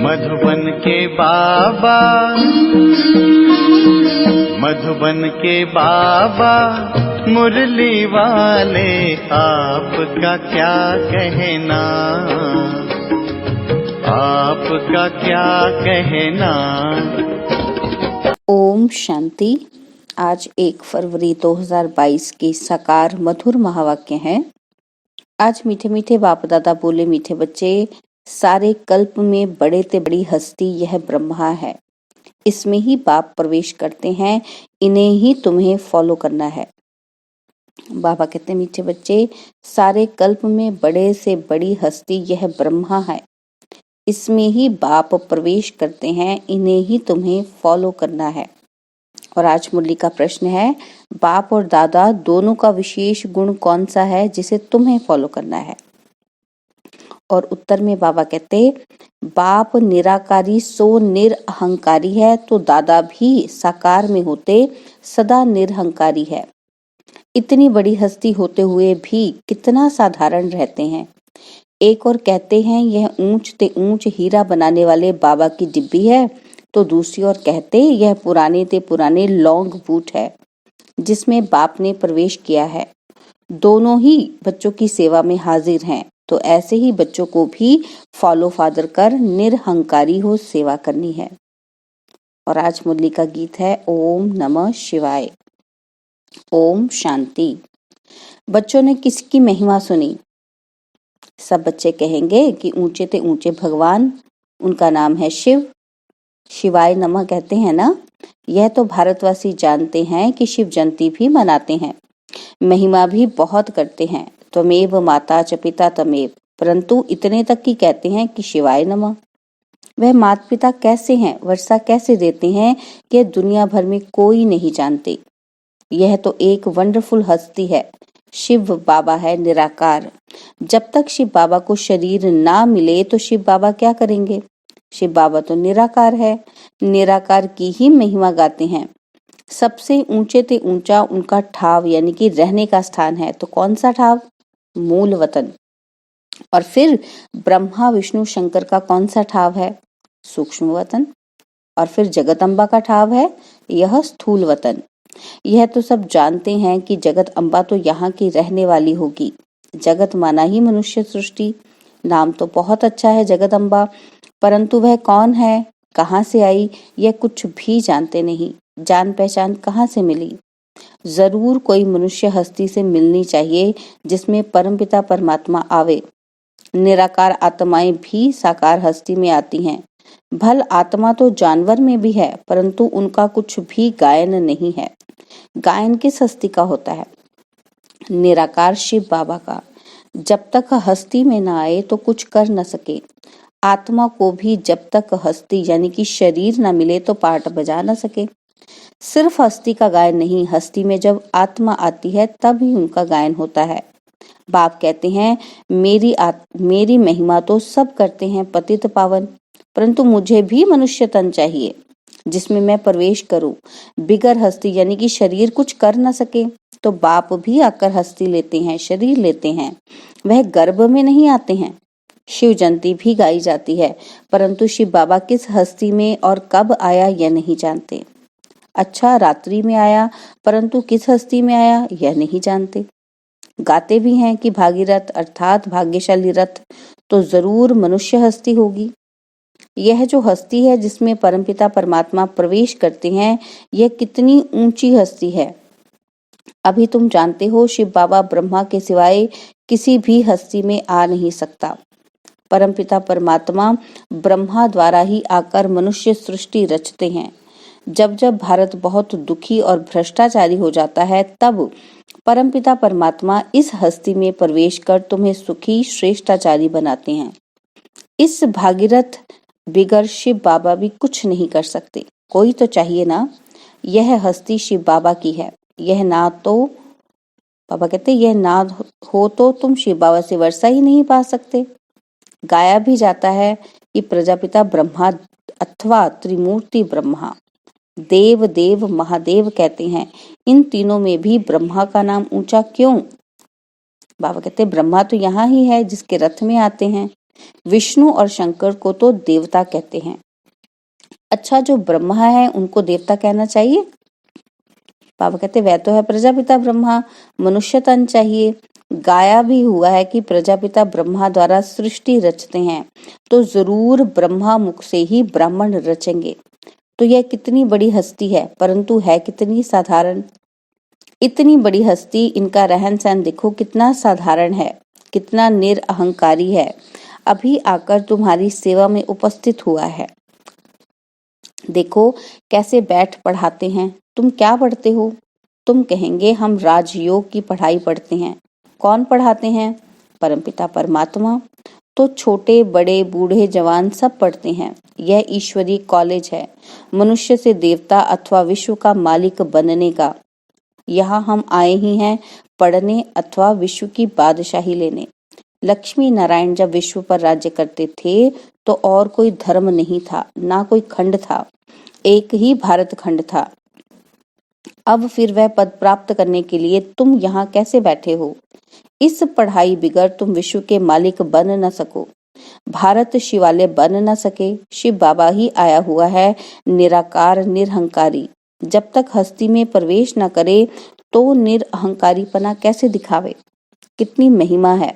मधुबन के बाबा, मधुबन के बाबा मुरली वाले, आपका क्या कहना, आपका क्या कहना। ओम शांति। आज 1 फरवरी 2022 की साकार मधुर महावाक्य हैं। आज मीठे मीठे बाप दादा बोले, मीठे बच्चे, सारे कल्प में बड़े ते बड़ी हस्ती यह ब्रह्मा है। इसमें ही बाप प्रवेश करते हैं, इन्हें ही तुम्हें फॉलो करना है। बाबा कहते हैं, मीठे बच्चे, सारे कल्प में बड़े से बड़ी हस्ती यह ब्रह्मा है। इसमें ही बाप प्रवेश करते हैं, इन्हें ही तुम्हें फॉलो करना है। और आज मुरली का प्रश्न है, बाप और दादा दोनों का विशेष गुण कौन सा है जिसे तुम्हें फॉलो करना है। और उत्तर में बाबा कहते, बाप निराकारी सो निरअहंकारी है, तो दादा भी साकार में होते सदा निरहंकारी है। इतनी बड़ी हस्ती होते हुए भी कितना साधारण रहते हैं। एक और कहते हैं यह ऊंच ते ऊंच हीरा बनाने वाले बाबा की डिब्बी है, तो दूसरी ओर कहते यह पुराने ते पुराने लौंग बूट है जिसमें बाप ने प्रवेश किया है। दोनों ही बच्चों की सेवा में हाजिर हैं, तो ऐसे ही बच्चों को भी फॉलो फादर कर निरहंकारी हो सेवा करनी है। और आज मुरली का गीत है ओम नमः शिवाय। ओम शांति। बच्चों ने किसकी महिमा सुनी? सब बच्चे कहेंगे कि ऊंचे ते ऊंचे भगवान, उनका नाम है शिव। शिवाय नमः कहते हैं ना। यह तो भारतवासी जानते हैं कि शिव जयंती भी मनाते हैं, महिमा भी बहुत करते हैं। त्वमेव माता च पिता तमेव, परंतु इतने तक ही कहते हैं कि शिवाय नमः। वह माता पिता कैसे हैं, वर्षा कैसे देते हैं, कि दुनिया भर में कोई नहीं जानते। यह तो एक वंडरफुल हस्ती है। शिव बाबा है निराकार। जब तक शिव बाबा को शरीर ना मिले तो शिव बाबा क्या करेंगे? शिव बाबा तो निराकार है, निराकार की ही महिमा गाते हैं। सबसे ऊंचे ते ऊंचा उनका ठाव यानी कि रहने का स्थान है। तो कौन सा ठाव? मूल वतन। और फिर ब्रह्मा विष्णु शंकर का कौन सा ठाव है? सूक्ष्म वतन। और फिर जगदम्बा का ठाव है यह स्थूल वतन। यह तो सब जानते हैं कि जगत अम्बा तो यहाँ की रहने वाली होगी। जगत माना ही मनुष्य सृष्टि। नाम तो बहुत अच्छा है जगदम्बा, परंतु वह कौन है, कहाँ से आई, यह कुछ भी जानते नहीं। जान पहचान कहाँ से मिली? जरूर कोई मनुष्य हस्ती से मिलनी चाहिए जिसमें परमपिता परमात्मा आवे। निराकार आत्माएं भी साकार हस्ती में आती हैं। भल आत्मा तो जानवर में भी है, परंतु उनका कुछ भी गायन नहीं है। गायन किस हस्ती का होता है? निराकार शिव बाबा का। जब तक हस्ती में ना आए तो कुछ कर न सके। आत्मा को भी जब तक हस्ती यानी कि शरीर न मिले तो पाठ बजा न सके। सिर्फ हस्ती का गायन नहीं, हस्ती में जब आत्मा आती है तब ही उनका गायन होता है। बाप कहते हैं, मेरी महिमा तो सब करते हैं पतित पावन, परंतु मुझे भी मनुष्य तन चाहिए जिसमें मैं प्रवेश करूं। बिगर हस्ती यानी कि शरीर कुछ कर न सके, तो बाप भी आकर हस्ती लेते हैं, शरीर लेते हैं। वह गर्भ में नहीं आते हैं। शिव जयंती भी गाई जाती है, परंतु शिव बाबा किस हस्ती में और कब आया यह नहीं जानते। अच्छा, रात्रि में आया, परंतु किस हस्ती में आया यह नहीं जानते। गाते भी हैं कि भागीरथ अर्थात भाग्यशाली रथ, तो जरूर मनुष्य हस्ती होगी। यह जो हस्ती है जिसमें परमपिता परमात्मा प्रवेश करते हैं, यह कितनी ऊंची हस्ती है। अभी तुम जानते हो शिव बाबा ब्रह्मा के सिवाय किसी भी हस्ती में आ नहीं सकता। परमपिता परमात्मा ब्रह्मा द्वारा ही आकर मनुष्य सृष्टि रचते हैं। जब जब भारत बहुत दुखी और भ्रष्टाचारी हो जाता है, तब परमपिता परमात्मा इस हस्ती में प्रवेश कर तुम्हें सुखी श्रेष्ठाचारी बनाते हैं। इस भागीरथ बिगर शिव बाबा भी कुछ नहीं कर सकते। कोई तो चाहिए ना। यह हस्ती शिव बाबा की है। यह ना तो बाबा कहते यह ना हो तो तुम शिव बाबा से वर्षा ही नहीं पा सकते। गाया भी जाता है कि प्रजापिता ब्रह्मा अथवा त्रिमूर्ति ब्रह्मा, देव देव महादेव कहते हैं। इन तीनों में भी ब्रह्मा का नाम ऊंचा क्यों? बाबा कहते ब्रह्मा तो यहाँ ही है जिसके रथ में आते हैं। विष्णु और शंकर को तो देवता कहते हैं। अच्छा, जो ब्रह्मा है उनको देवता कहना चाहिए? बाबा कहते वह तो है प्रजापिता ब्रह्मा, मनुष्य तन चाहिए। गाया भी हुआ है कि प्रजापिता ब्रह्मा द्वारा सृष्टि रचते हैं, तो जरूर ब्रह्मा मुख से ही ब्राह्मण रचेंगे। तो यह कितनी बड़ी हस्ती है, परंतु है कितनी साधारण। इतनी बड़ी हस्ती, इनका रहन सहन देखो कितना साधारण है, कितना निरअहंकारी है। अभी आकर तुम्हारी सेवा में उपस्थित हुआ है। देखो कैसे बैठ पढ़ाते हैं। तुम क्या पढ़ते हो? तुम कहेंगे हम राजयोग की पढ़ाई पढ़ते हैं। कौन पढ़ाते हैं? परमपिता परमात्मा। तो छोटे बड़े बूढ़े जवान सब पढ़ते हैं। यह ईश्वरीय कॉलेज है, मनुष्य से देवता अथवा विश्व का मालिक बनने का। यहाँ हम आए ही हैं पढ़ने अथवा विश्व की बादशाही लेने। लक्ष्मी नारायण जब विश्व पर राज्य करते थे तो और कोई धर्म नहीं था, ना कोई खंड था, एक ही भारत खंड था। अब फिर वह पद प्राप्त करने के लिए तुम यहाँ कैसे बैठे हो? इस पढ़ाई बिगर तुम विश्व के मालिक बन न सको, भारत शिवालय बन न सके। शिव बाबा ही आया हुआ है, निराकार निरहंकारी। जब तक हस्ती में प्रवेश न करे तो निरअहंकारीपना कैसे दिखावे? कितनी महिमा है।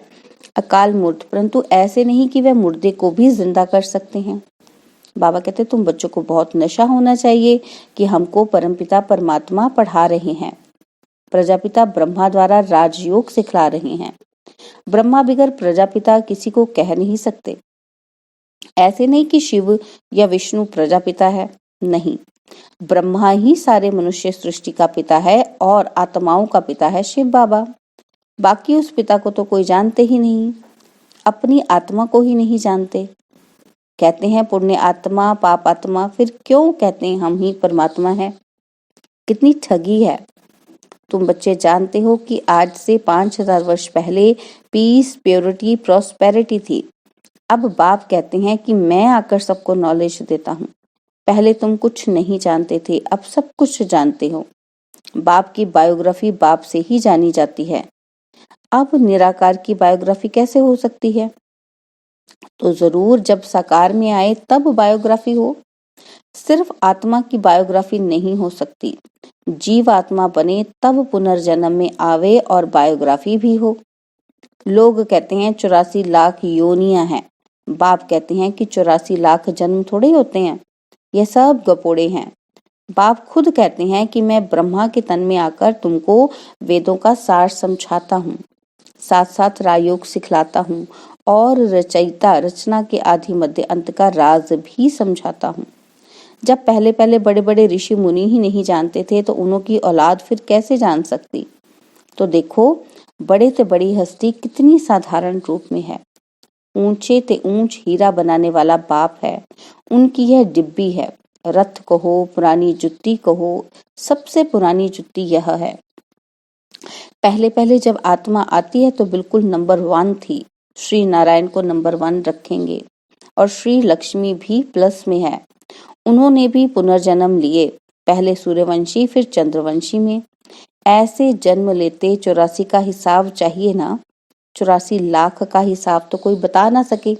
अकाल मूर्त, परंतु ऐसे नहीं कि वह मुर्दे को भी जिंदा कर सकते हैं। बाबा कहते तुम बच्चों को बहुत नशा होना चाहिए कि हमको परमपिता परमात्मा पढ़ा रहे हैं, प्रजापिता ब्रह्मा द्वारा राजयोग सिखला रहे हैं। ब्रह्मा बिगर प्रजापिता किसी को कह नहीं सकते। ऐसे नहीं कि शिव या विष्णु प्रजापिता है, नहीं, ब्रह्मा ही सारे मनुष्य सृष्टि का पिता है और आत्माओं का पिता है शिव बाबा। बाकी उस पिता को तो कोई जानते ही नहीं, अपनी आत्मा को ही नहीं जानते। कहते हैं पुण्य आत्मा पाप आत्मा, फिर क्यों कहते हैं हम ही परमात्मा है? कितनी ठगी है। तुम बच्चे जानते हो कि आज से 5000 वर्ष पहले पीस, प्योरिटी, प्रॉस्पेरिटी थी। अब बाप कहते हैं कि मैं आकर सबको नॉलेज देता हूँ। पहले तुम कुछ नहीं जानते थे, अब सब कुछ जानते हो। बाप की बायोग्राफी बाप से ही जानी जाती है। अब निराकार की बायोग्राफी कैसे हो सकती है? तो जरूर जब साकार में आए तब बायोग्राफी हो। सिर्फ आत्मा की बायोग्राफी नहीं हो सकती, जीव आत्मा बने तब पुनर्जन्म में आवे और बायोग्राफी भी हो। लोग कहते हैं 84 लाख योनियां हैं। बाप कहते हैं कि 84 लाख जन्म थोड़े होते हैं, यह सब गपोड़े हैं। बाप खुद कहते हैं कि मैं ब्रह्मा के तन में आकर तुमको वेदों का सार समझाता हूँ, साथ साथ राजयोग सिखलाता हूँ और रचयिता रचना के आदि मध्य अंत का राज भी समझाता हूँ। जब पहले पहले बड़े बड़े ऋषि मुनि ही नहीं जानते थे तो उनकी औलाद फिर कैसे जान सकती? तो देखो बड़े से बड़ी हस्ती कितनी साधारण रूप में है। ऊंचे ते ऊंच हीरा बनाने वाला बाप है, उनकी यह डिब्बी है। रथ कहो, पुरानी जुत्ती कहो, सबसे पुरानी जुत्ती यह है। पहले पहले जब आत्मा आती है तो बिल्कुल नंबर 1 थी। श्री नारायण को नंबर 1 रखेंगे और श्री लक्ष्मी भी प्लस में है। उन्होंने भी पुनर्जन्म लिए, पहले सूर्यवंशी फिर चंद्रवंशी में। ऐसे जन्म लेते 84 का हिसाब चाहिए ना। 84 लाख का हिसाब तो कोई बता ना सके।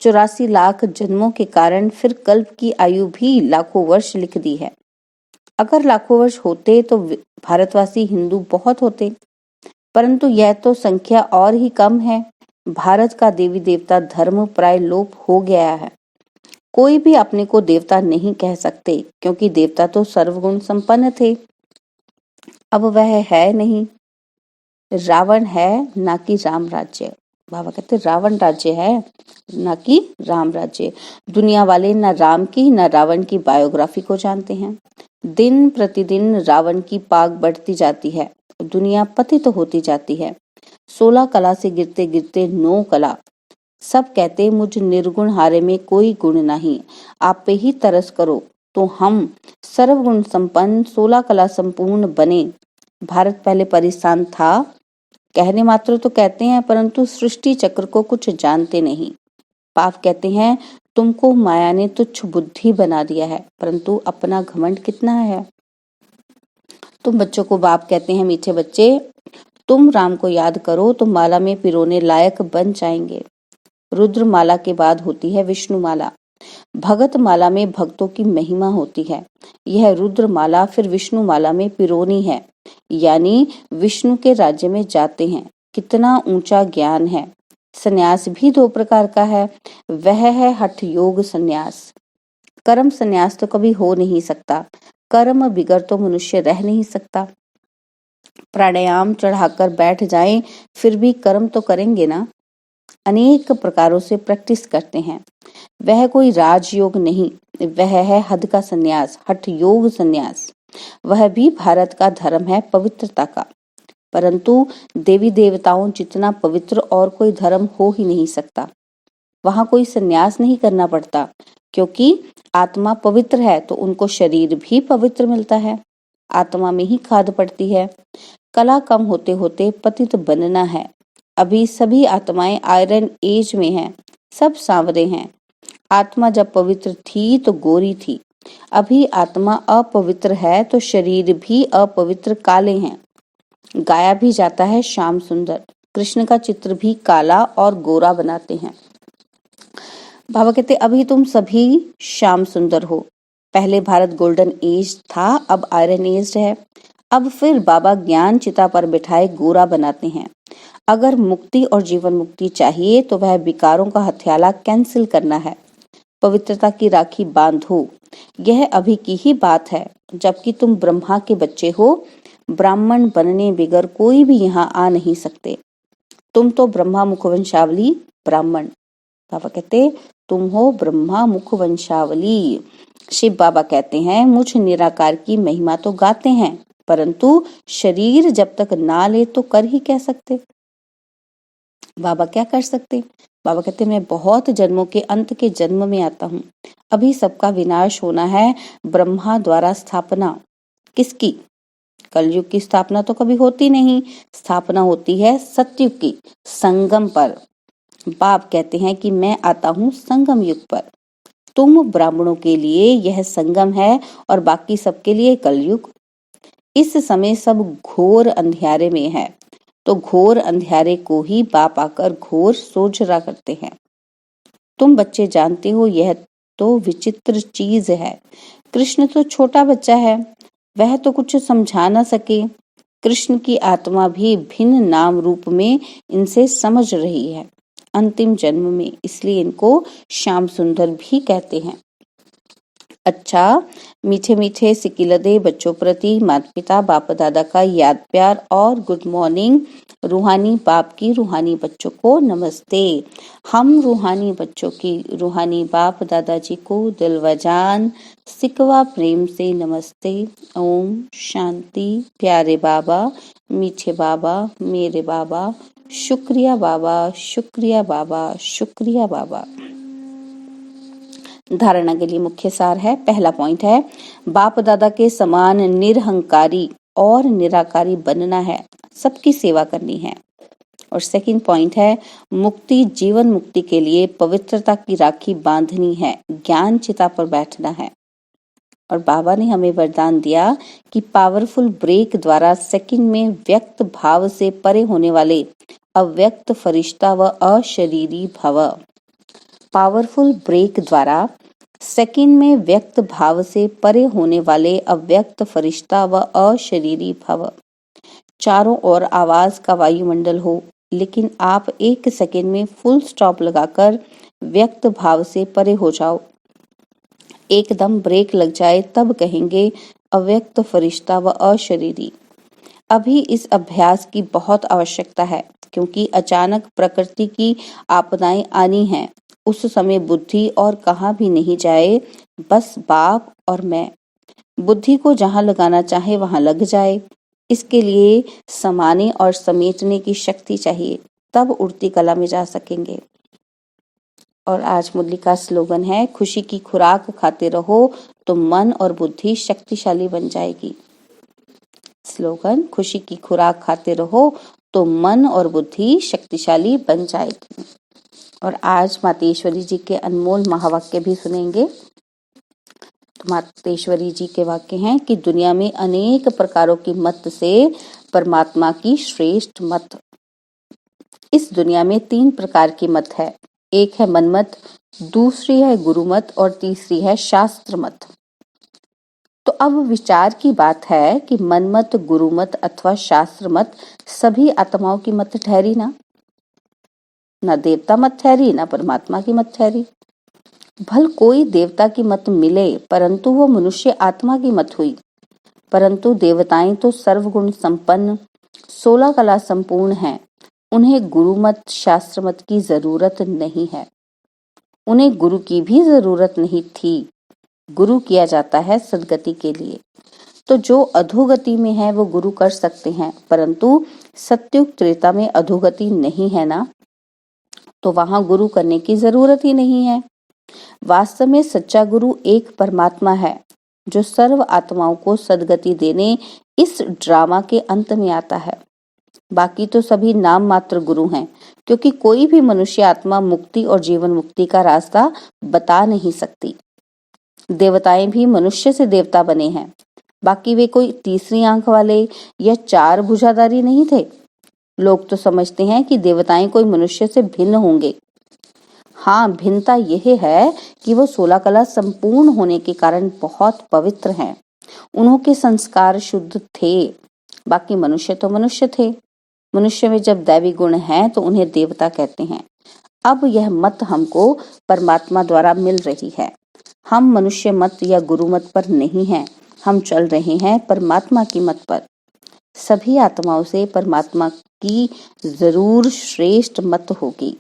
84 लाख जन्मों के कारण फिर कल्प की आयु भी लाखों वर्ष लिख दी है। अगर लाखों वर्ष होते तो भारतवासी हिंदू बहुत होते, परंतु यह तो संख्या और ही कम है। भारत का देवी देवता धर्म प्राय लोप हो गया है। कोई भी अपने को देवता नहीं कह सकते, क्योंकि देवता तो सर्वगुण संपन्न थे। अब वह है नहीं। रावण है ना कि राम राज्य। बाबा कहते रावण राज्य है ना कि राम राज्य। दुनिया वाले न राम की न रावण की बायोग्राफी को जानते हैं। दिन प्रतिदिन रावण की पाग बढ़ती जाती है, दुनिया पतित होती जाती है। 16 कला से गिरते गिरते 9 कला। सब कहते मुझ निर्गुण हारे में कोई गुण नहीं, आप पे ही तरस करो तो हम सर्वगुण संपन्न 16 कला संपूर्ण बने। भारत पहले परेशान था, कहने मात्र तो कहते हैं, परंतु सृष्टि चक्र को कुछ जानते नहीं। पाप कहते हैं तुमको माया ने तुच्छ बुद्धि बना दिया है, परंतु अपना घमंड कितना है। तुम बच्चों को बाप कहते हैं मीठे बच्चे, तुम राम को याद करो तो माला में पिरोने लायक बन जाएंगे। रुद्रमाला के बाद होती है विष्णुमाला। भगत माला में भक्तों की महिमा होती है। यह रुद्रमाला फिर विष्णुमाला में पिरोनी है, यानी विष्णु के राज्य में जाते हैं। कितना ऊंचा ज्ञान है। संन्यास भी 2 प्रकार का है। वह है हठ योग संन्यास। कर्म संन्यास तो कभी हो नहीं सकता। कर्म बिगर तो मनुष्य रह नहीं सकता। प्राणायाम चढ़ाकर बैठ जाएं, फिर भी कर्म तो करेंगे ना। अनेक प्रकारों से प्रैक्टिस करते हैं। वह कोई राजयोग नहीं, वह है हद का संन्यास, हठ योग संन्यास। वह भी भारत का धर्म है पवित्रता का। परंतु देवी देवताओं जितना पवित्र और कोई धर्म हो ही नहीं सकता। वहां कोई संन्यास नहीं करना पड़ता, क्योंकि आत्मा पवित्र है तो उनको शरीर भी पवित्र मिलता है। आत्मा में ही खाद पड़ती है। कला कम होते होते पतित बनना है। अभी सभी आत्माएं आयरन एज में हैं, सब सांवरे हैं। आत्मा जब पवित्र थी तो गोरी थी। अभी आत्मा अपवित्र है तो शरीर भी अपवित्र काले हैं। गाया भी जाता है श्याम सुंदर। कृष्ण का चित्र भी काला और गोरा बनाते हैं। बाबा कहते अभी तुम सभी श्याम सुंदर हो। पहले भारत गोल्डन एज था, अब आयरन एज है। अब फिर बाबा ज्ञान चिता पर बिठाए गोरा बनाते हैं। अगर मुक्ति और जीवन मुक्ति चाहिए तो वह विकारों का हथियाला कैंसिल करना है। पवित्रता की राखी बांधो। यह अभी की ही बात है, जबकि तुम ब्रह्मा के बच्चे हो। ब्राह्मण बनने बिगर कोई भी यहाँ आ नहीं सकते। तुम तो ब्रह्मा मुखवंशावली ब्राह्मण। बाबा कहते तुम हो ब्रह्मा मुखवंशावली। शिव बाबा कहते हैं मुझ निराकार की महिमा तो गाते हैं, परंतु शरीर जब तक ना ले तो कर ही क्या सकते। बाबा क्या कर सकते। बाबा कहते मैं बहुत जन्मों के अंत के जन्म में आता हूँ। अभी सबका विनाश होना है। ब्रह्मा द्वारा स्थापना किसकी? कलयुग की स्थापना तो कभी होती नहीं। स्थापना होती है सतयुग की, संगम पर। बाप कहते हैं कि मैं आता हूँ संगम युग पर। तुम ब्राह्मणों के लिए यह संगम है और बाकी सबके लिए कलयुग। इस समय सब घोर अंधियारे में है, तो घोर अंधियारे को ही बाप आकर घोर सोझरा करते हैं। तुम बच्चे जानते हो यह तो विचित्र चीज है। कृष्ण तो छोटा बच्चा है, वह तो कुछ समझा ना सके। कृष्ण की आत्मा भी भिन्न नाम रूप में इनसे समझ रही है अंतिम जन्म में, इसलिए इनको श्याम सुंदर भी कहते हैं। अच्छा, मीठे मीठे सिकिलदे बच्चों प्रति माता पिता बाप दादा का याद प्यार और गुड मॉर्निंग। रूहानी बाप की रूहानी बच्चों को नमस्ते। हम रूहानी बच्चों की रूहानी बाप दादाजी को दिल व जान सिकवा प्रेम से नमस्ते। ओम शांति। प्यारे बाबा, मीठे बाबा, मेरे बाबा, शुक्रिया बाबा, शुक्रिया बाबा, शुक्रिया बाबा। धारणा के लिए मुख्य सार है। पहला पॉइंट है बाप दादा के समान निरहंकारी और निराकारी बनना है, सबकी सेवा करनी है। और सेकंड पॉइंट है मुक्ति जीवन मुक्ति के लिए पवित्रता की राखी बांधनी है, ज्ञान चिता पर बैठना है। और बाबा ने हमें वरदान दिया कि पावरफुल ब्रेक द्वारा सेकंड में व्यक्त भाव से परे होने वाले अव्यक्त फरिश्ता व अशरीरी भव। पावरफुल ब्रेक द्वारा सेकंड में व्यक्त भाव से परे होने वाले अव्यक्त फरिश्ता व अशरीरी भव। चारों ओर आवाज का वायुमंडल हो, लेकिन आप 1 सेकंड में फुल स्टॉप लगाकर व्यक्त भाव से परे हो जाओ। एकदम ब्रेक लग जाए तब कहेंगे अव्यक्त फरिश्ता व अशरीरी। अभी इस अभ्यास की बहुत आवश्यकता है, क्योंकि अचानक प्रकृति की आपदाएं आनी हैं। उस समय बुद्धि और कहाँ भी नहीं जाए, बस बाप और मैं। बुद्धि को जहाँ लगाना चाहे वहाँ लग जाए। इसके लिए समाने और समेटने की शक्ति चाहिए, तब उड़ती कला में जा सकेंगे। और आज मुरली का स्लोगन है खुशी की खुराक खाते रहो तो मन और बुद्धि शक्तिशाली बन जाएगी। स्लोगन खुशी की खुराक खाते रहो तो मन और बुद्धि शक्तिशाली बन जाएगी। और आज मातेश्वरी जी के अनमोल महावाक्य भी सुनेंगे। तो मातेश्वरी जी के वाक्य हैं कि दुनिया में अनेक प्रकारों की मत से परमात्मा की श्रेष्ठ मत। इस दुनिया में 3 प्रकार की मत है, एक है मनमत, दूसरी है गुरुमत और तीसरी है शास्त्र मत। तो अब विचार की बात है कि मनमत, गुरुमत अथवा शास्त्र मत सभी आत्माओं की मत ठहरी ना देवता मत ठहरी, ना परमात्मा की मत ठहरी। भल कोई देवता की मत मिले, परंतु वो मनुष्य आत्मा की मत हुई। परंतु देवताएं तो सर्वगुण संपन्न, 16 कला संपूर्ण हैं। उन्हें गुरु मत, शास्त्र मत की जरूरत नहीं है। उन्हें गुरु की भी जरूरत नहीं थी। गुरु किया जाता है सदगति के लिए। तो जो अधोगति में है वो गुरु कर सकते हैं, परंतु सत्युग त्रेता में अधोगति नहीं है ना, तो वहां गुरु करने की जरूरत ही नहीं है। वास्तव में सच्चा गुरु एक परमात्मा है, जो सर्व आत्माओं को सदगति देने इस ड्रामा के अंत में आता है। बाकी तो सभी नाम मात्र गुरु हैं, क्योंकि कोई भी मनुष्य आत्मा मुक्ति और जीवन मुक्ति का रास्ता बता नहीं सकती। देवताएं भी मनुष्य से देवता बने हैं, बाकी वे कोई तीसरी आंख वाले या 4 भुजाधारी नहीं थे। लोग तो समझते हैं कि देवताएं कोई मनुष्य से भिन्न होंगे। हाँ, भिन्नता यह है कि वो 16 कला संपूर्ण होने के कारण बहुत पवित्र हैं। उनके संस्कार शुद्ध थे। बाकी मनुष्य तो मनुष्य थे। मनुष्य में जब दैवी गुण हैं तो उन्हें देवता कहते हैं। अब यह मत हमको परमात्मा द्वारा मिल रही है। हम मनुष्य मत या गुरु मत पर नहीं हैं, हम चल रहे हैं परमात्मा की मत पर। सभी आत्माओं से परमात्मा की जरूर श्रेष्ठ मत होगी।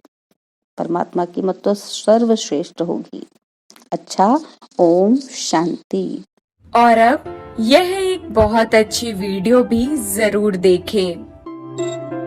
परमात्मा की मत तो सर्वश्रेष्ठ होगी। अच्छा, ओम शांति। और अब यह एक बहुत अच्छी वीडियो भी जरूर देखें।